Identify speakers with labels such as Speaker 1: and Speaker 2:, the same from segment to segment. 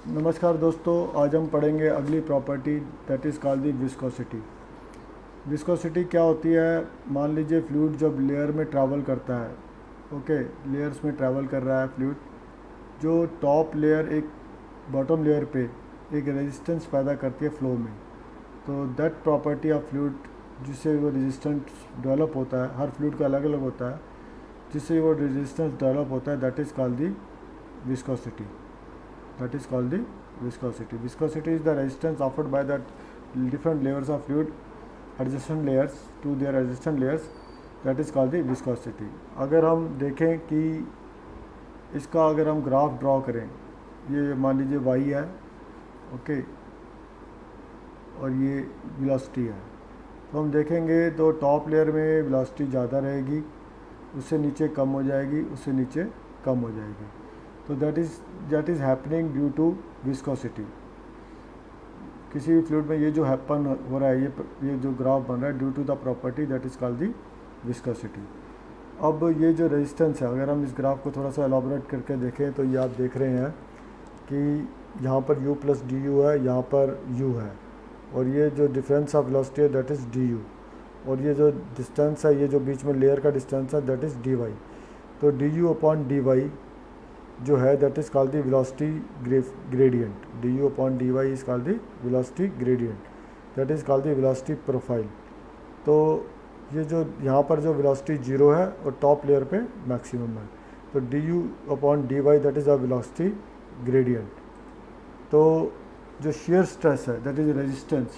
Speaker 1: नमस्कार दोस्तों, आज हम पढ़ेंगे अगली property that is called the viscosity. Viscosity क्या होती है? मान लीजिए फ्लूइड जब लेयर में ट्रैवल करता है, ओके, लेयर्स में ट्रैवल कर रहा है फ्लूइड, जो टॉप लेयर एक बॉटम लेयर पे एक रेजिस्टेंस पैदा करती है फ्लो में। तो दैट प्रॉपर्टी ऑफ फ्लूइड, जिससे वो रेजिस्टेंस डेवलप होता है, हर फ्लूइड का अलग अलग होता है, जिससे वो रेजिस्टेंस डेवलप होता है, that is called the viscosity. That is called the viscosity. Viscosity is the resistance offered by the different layers of fluid, adjacent layers to their adjacent layers. That is called the viscosity. अगर हम देखें कि इसका अगर हम graph draw करें, ये मान लीजिए y है, ओके, और ये वेलोसिटी है, तो हम देखेंगे तो टॉप लेयर में वेलोसिटी ज़्यादा रहेगी, उससे नीचे कम हो जाएगी, उससे नीचे कम हो जाएगी। तो that is happening due to viscosity. किसी भी फ्लूइड में ये जो हैपन हो रहा है, ये जो ग्राफ बन रहा है, due to the property that is called the viscosity. अब ये जो रेजिस्टेंस है, अगर हम इस ग्राफ को थोड़ा सा एलाबोरेट करके देखें तो ये आप देख रहे हैं कि यहाँ पर u प्लस डी यू है, यहाँ पर u है, और ये जो डिफरेंस ऑफ वेलोसिटी है दैट इज़ डी यू, और ये जो डिस्टेंस है, ये जो बीच में लेयर का डिस्टेंस है दैट इज़ डी वाई। तो d u upon d y जो है that is called the velocity gradient. D u upon d y is called the velocity gradient, that is called the velocity profile. तो ये जो यहाँ पर जो velocity zero है और टॉप लेयर पे मैक्सिमम है, तो d u upon d y that is the velocity gradient. तो जो shear स्ट्रेस है that is resistance,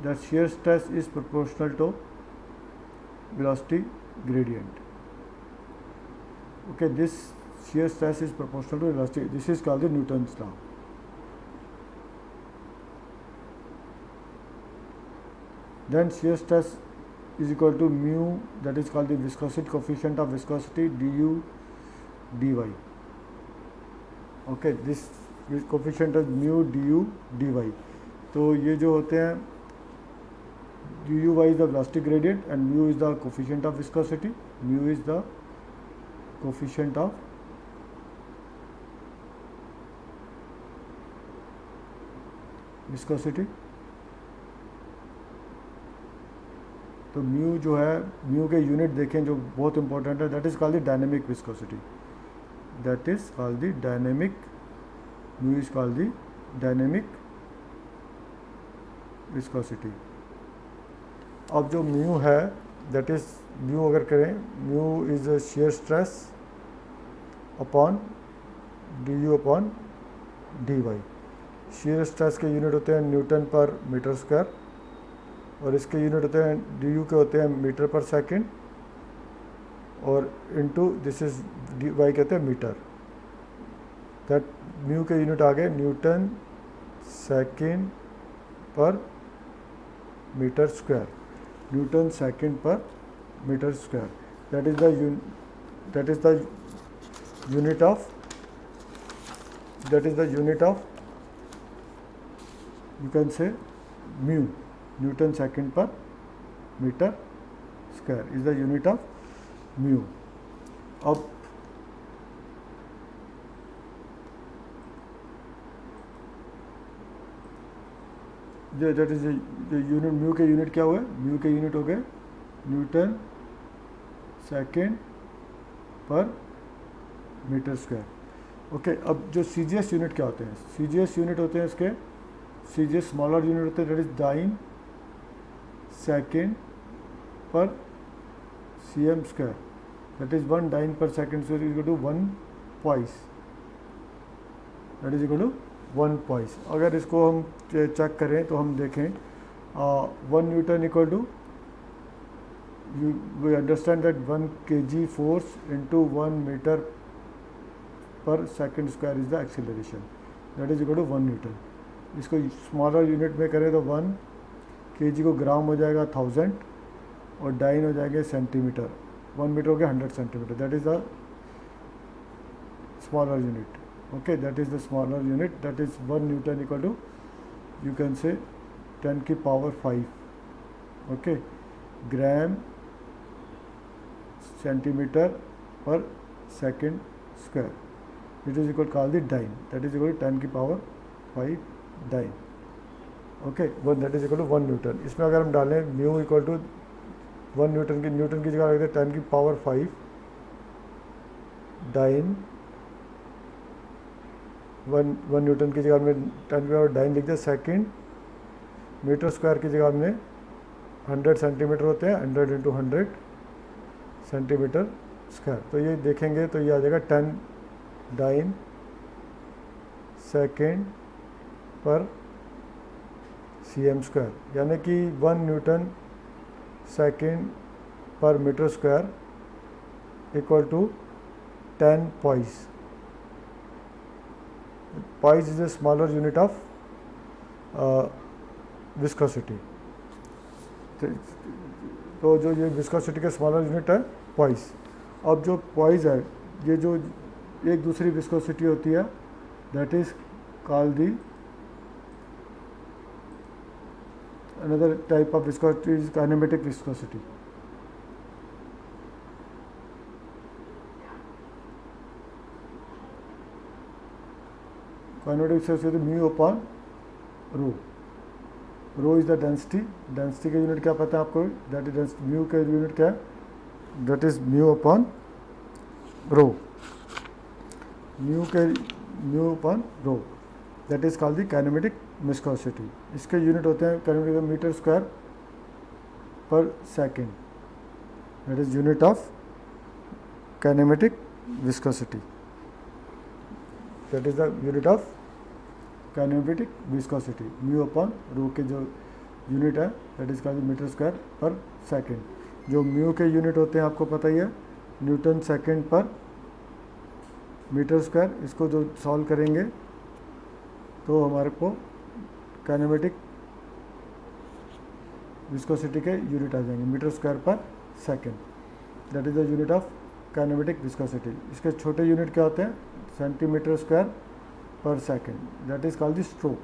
Speaker 1: that shear stress is proportional to velocity gradient. Okay, this shear stress is proportional to velocity. This is called the Newton's law. Then shear stress is equal to mu, that is called the viscosity coefficient of viscosity, du dy. Okay, this coefficient is mu du dy. तो ये जो होते हैं, du y is the velocity gradient and mu is the coefficient of viscosity. Mu is the coefficient of viscosity. तो mu जो है, mu के unit देखें जो बहुत इंपॉर्टेंट है, that is called the dynamic viscosity. That is called the dynamic, mu is called the dynamic viscosity. अब जो म्यू है दैट इज़, म्यू अगर करें, mu is a shear stress upon d u upon d y. shear stress के unit होते हैं Newton पर metre square, और इसके यूनिट होते हैं डी यू के होते हैं मीटर पर सेकंड, और into this is d y कहते हैं मीटर। दैट म्यू के यूनिट आ गए न्यूटन सेकंड पर मीटर स्क्वायर, न्यूटन सेकंड पर metre square. That is the unit of, you can say mu, Newton second per meter square is the unit of mu. अब that is unit, mu के unit क्या हुए? Mu के unit हो गए Newton second per metre square. Okay, अब जो सी G S unit क्या होते हैं? सी जी एस यूनिट होते हैं इसके, C G S smaller unit होते हैं, that is dyne second per C M square, that is 1 dyne per second square is equal to 1 poise, that is equal to 1 poise. अगर इसको हम check करें तो हम देखें 1 newton equal to, we understand that 1 kg force into 1 meter per second square is the acceleration, that is equal to 1 Newton. इसको smaller unit में करें तो 1 kg को ग्राम हो जाएगा 1000, और डाइन हो जाएंगे सेंटीमीटर, 1 मीटर हो गया 100 centimetre, that is the smaller unit. Okay, that is the smaller unit, that is 1 newton equal to you can say 10 की पावर 5, ओके, ग्राम सेंटीमीटर पर second square. It is equal call the dyne, that is equal to 10 की power 5 dyne. Okay, one that is equal to 1 newton. इसमें अगर हम डालें mu equal to 1 Newton की जगह रखते हैं 10 की पावर 5 डाइन, 1 न्यूटन की जगह में 10 की पावर डाइन लिख दिया सेकेंड। मीटर स्क्वायर की जगह हमने 100 सेंटीमीटर होते हैं, 100 इंटू 100 सेंटीमीटर स्क्वायर। तो ये देखेंगे तो ये आ जाएगा 10 dyne second per cm square, यानी कि 1 newton second per metre square equal to 10 poise. Poise is a smaller unit of viscosity. तो जो ये विस्कोसिटी का स्मॉलर यूनिट है पॉइस। अब जो पॉइस है, ये जो एक दूसरी विस्कोसिटी होती है, that is called the another type of viscosity is kinematic viscosity. Kinematic viscosity mu upon rho. Rho is the density. Density का यूनिट क्या पता है आपको? That is density. Mu का यूनिट क्या है? That is mu upon rho. Mu upon rho. That is called the kinematic viscosity. इसके unit होते हैं kilometre metre square per second, that is unit of kinematic viscosity, that is the unit of kinematic viscosity. Mu upon rho के जो unit है that is called metre square per second. जो mu के unit होते हैं आपको पता ही है, newton second per metre square. इसको जो सॉल्व करेंगे तो हमारे को काइनेमेटिक विस्कोसिटी के यूनिट आ जाएंगे, metre square per second, that is the unit of kinematic viscosity. इसके छोटे यूनिट क्या होते हैं? Centimetre square per second, that is called the stroke.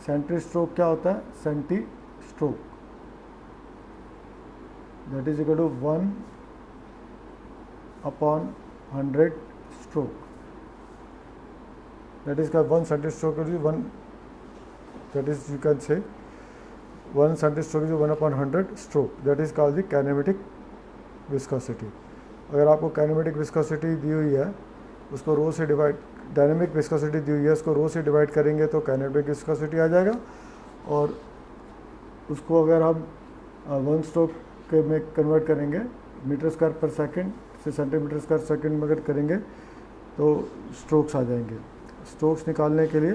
Speaker 1: Centi stroke क्या होता है? Centi stroke, that is equal to 1 upon 100 stroke. That is called 1 centi-stroke is 1, that is you can say 1 centi-stroke is 1 upon 100 stroke, that is called the kinematic viscosity। अगर आपको kinematic viscosity दी हुई है, उसको रो से divide, dynamic viscosity दी हुई है, उसको रो से डिवाइड करेंगे तो काइनेमेटिक विस्कोसिटी आ जाएगा। और उसको अगर हम 1 स्ट्रोक के में कन्वर्ट करेंगे, मीटर स्क्वायर पर सेकेंड से सेंटीमीटर स्क्वायर सेकेंड में अगर करेंगे तो स्ट्रोक्स आ जाएंगे। स्ट्रोक्स निकालने के लिए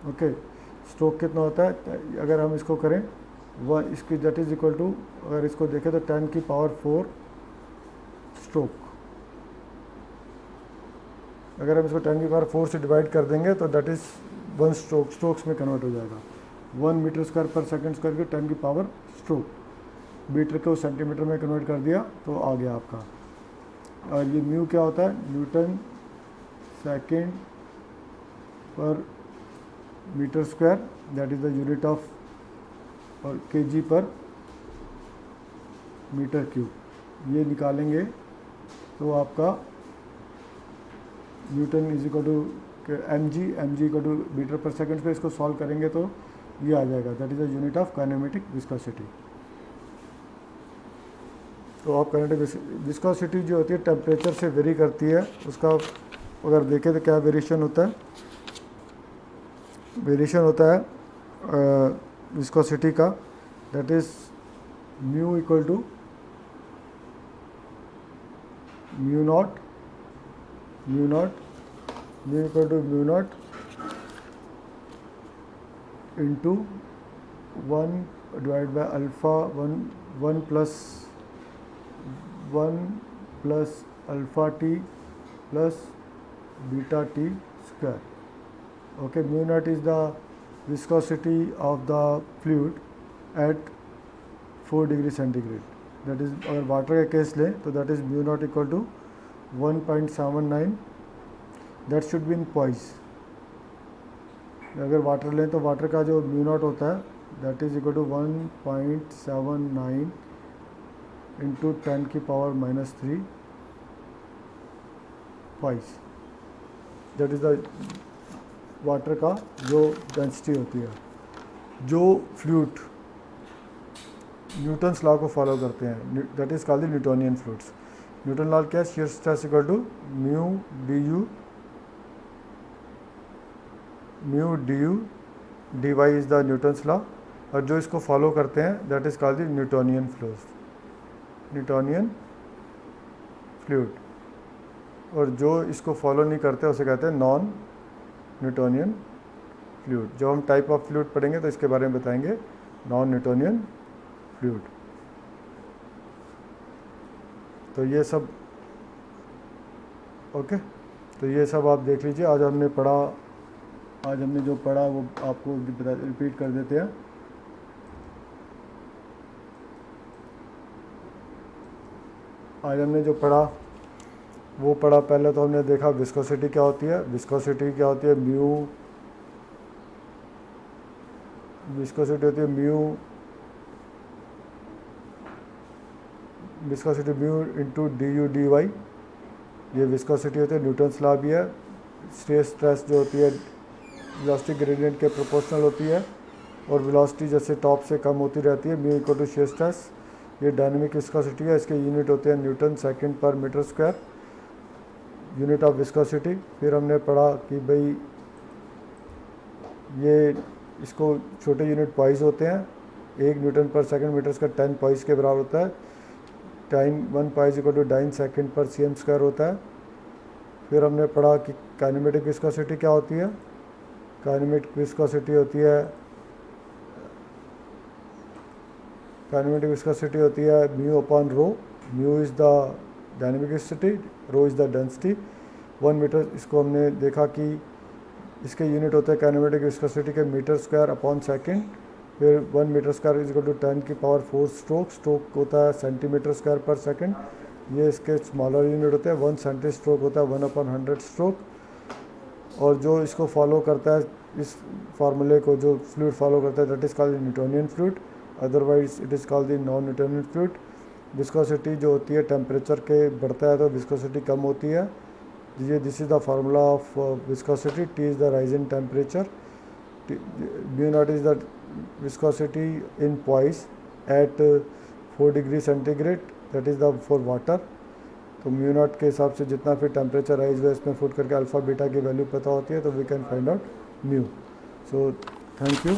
Speaker 1: ओके, स्ट्रोक कितना होता है? अगर हम इसको करें वह इसकी दैट इज इक्वल टू, अगर इसको देखें तो 10 की पावर 4 स्ट्रोक। अगर हम इसको 10 की पावर 4 से डिवाइड कर देंगे तो दैट इज 1 स्ट्रोक, स्ट्रोक्स में कन्वर्ट हो जाएगा। 1 metre square per second square के 10 की पावर स्ट्रोक, मीटर को सेंटीमीटर में कन्वर्ट कर दिया तो आ गया आपका। और ये म्यू क्या होता है? Newton second per metre square, that is the unit of, और केजी पर मीटर क्यूब। ये निकालेंगे तो आपका newton is equal to M G equal to metre per second पे इसको सॉल्व करेंगे तो ये आ जाएगा, that is the unit of kinematic viscosity. तो आप काइनेमेटिक विस्कोसिटी जो होती है टेम्परेचर से वेरी करती है। उसका अगर देखें तो क्या वेरिएशन होता है? वेरिएशन होता है विस्कोसिटी का, that is mu equal to mu naught into 1 divide by alpha 1 plus alpha T plus beta T square. Okay, mu naught is the viscosity of the fluid at 4 degree centigrade. That is, अगर water का case लें तो that is mu naught equal to 1.79, that should be in poise. अगर water लें तो water का जो mu naught होता है that is equal to 1.79 into 10 की power -3 twice, that is the water का जो डेंसिटी होती है। जो फ्लूइड न्यूटन्स लॉ को फॉलो करते हैं, that is called the Newtonian fluids. Newton law क्या है? Shear stress equal to mu D Y is the Newton's law, और जो इसको फॉलो करते हैं that is called the Newtonian fluid, और जो इसको फॉलो नहीं करते उसे कहते हैं नॉन न्यूटोनियन फ्लूइड। जब हम टाइप ऑफ फ्लूइड पढ़ेंगे तो इसके बारे में बताएंगे, नॉन न्यूटोनियन फ्लूइड। तो ये सब ओके, तो ये सब आप देख लीजिए। आज हमने जो पढ़ा वो आपको रिपीट कर देते हैं। आज हमने जो पढ़ा वो पढ़ा, पहले तो हमने देखा विस्कोसिटी क्या होती है। विस्कोसिटी होती है mu into D U D Y, ये विस्कोसिटी होती है। न्यूटन्स लॉ भी है। शियर स्ट्रेस जो होती है वेलोसिटी ग्रेडियंट के प्रोपोर्शनल होती है, और वेलोसिटी जैसे टॉप से कम होती रहती है। Mu equal to shear stress, ये डायनेमिक विस्कोसिटी है। इसके यूनिट होते हैं न्यूटन सेकंड पर metre square, unit of viscosity. फिर हमने पढ़ा कि भाई ये इसको छोटे यूनिट पॉइस होते हैं। 1 न्यूटन पर सेकंड मीटर स्क्वायर 10 पॉइस के बराबर होता है। 1 पॉइस इक्वल टू 9 सेकंड पर cm स्क्वायर होता है। फिर हमने पढ़ा कि काइनेमेटिक विस्कोसिटी क्या होती है। काइनेमेटिक विस्कोसिटी होती है mu upon rho. Mu is the dynamic viscosity, rho is the density. 1 metre, इसको हमने देखा कि इसके यूनिट होते हैं काइनेमेटिक विस्कोसिटी के मीटर स्क्वायर अपॉन सेकंड। फिर 1 metre square is equal to 10 की पावर 4 स्ट्रोक होता है सेंटीमीटर स्क्वायर पर सेकंड। ये इसके स्मॉलर यूनिट होते हैं। 1 सेंटी स्ट्रोक होता है 1/100 स्ट्रोक। और जो इसको फॉलो करता है, इस फार्मूले को जो फ्लूइड फॉलो करता है that is called Newtonian fluid, otherwise it is called the non Newtonian fluid. Viscosity जो होती है टेम्परेचर के बढ़ता है तो विस्कोसिटी कम होती है। This is the formula of viscosity. T is the rise in temperature, mu naught is the viscosity in poise at 4 degree centigrade, that is the for water. तो म्यू नॉट के हिसाब से जितना फिर टेम्परेचर राइज हुआ इसमें foot करके alpha beta की वैल्यू पता होती है, तो we can find out mu. So thank you.